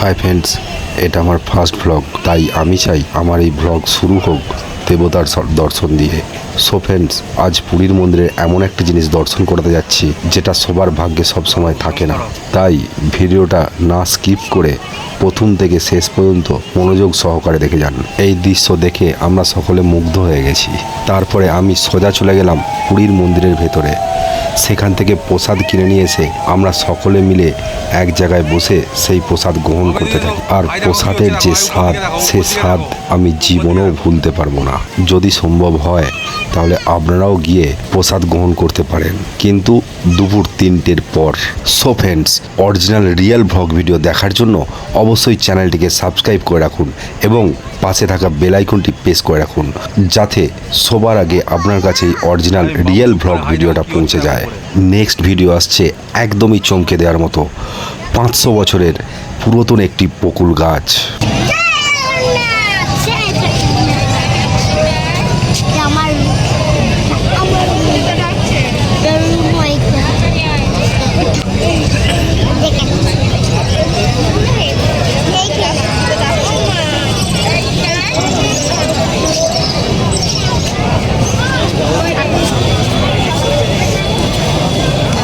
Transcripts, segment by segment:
Hi friends, এটা আমার first blog, তাই আমি চাই আমার এই ব্লগ শুরু হোক দেবতার দর্শন দিয়ে। সো ফ্রেন্ডস, আজ পুরীর মন্দিরে এমন একটা জিনিস দর্শন করতে যাচ্ছি যেটা সবার ভাগ্যে সবসময় থাকে না। তাই ভিডিওটা না স্কিপ করে প্রথম থেকে শেষ পর্যন্ত মনোযোগ সহকারে দেখে যান। এই দৃশ্য দেখে আমরা সকলে মুগ্ধ হয়ে গেছি। তারপরে আমি সোজা চলে গেলাম পুরীর মন্দিরের ভেতরে। সেখান থেকে প্রসাদ কিনে নিয়ে এসে আমরা সকলে মিলে এক জায়গায় বসে সেই প্রসাদ গ্রহণ করতে থাকি। আর প্রসাদের যে স্বাদ, সে স্বাদ আমি জীবনেও ভুলতে পারবো না। যদি সম্ভব হয় তাহলে আপনারাও গিয়ে প্রসাদ গ্রহণ করতে পারেন, কিন্তু দুপুর 3টের পর। So friends, original real vlog video দেখার জন্য অবশ্যই চ্যানেলটিকে সাবস্ক্রাইব করে রাখুন এবং পাশে থাকা বেল আইকনটি প্রেস করে রাখুন, যাতে সবার আগে আপনার কাছে অরিজিনাল রিয়েল ভ্লগ ভিডিওটা পৌঁছে যায়। নেক্সট ভিডিও আসছে একদমই চমকে দেওয়ার মতো। 500 বছরের পুরাতন একটি বকুল গাছ।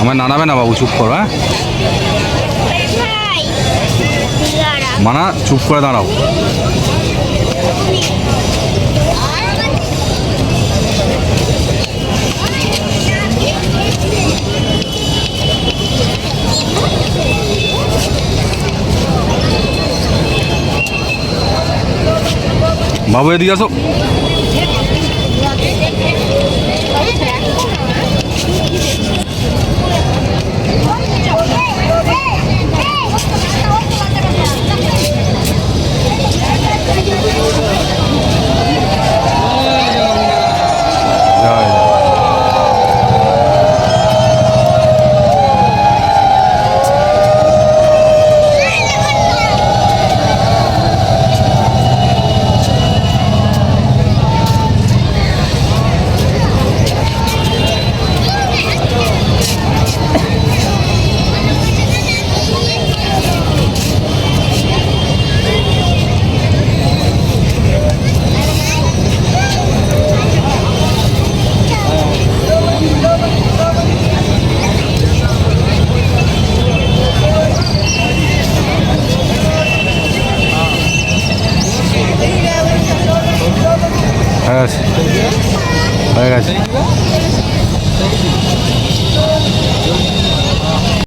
আমার নাড়াবে না বাবু, চুপ করো। হ্যাঁ মানা, চুপ করে দাঁড়াও। বাবু এদিকে আসো। হয়ে গেছে।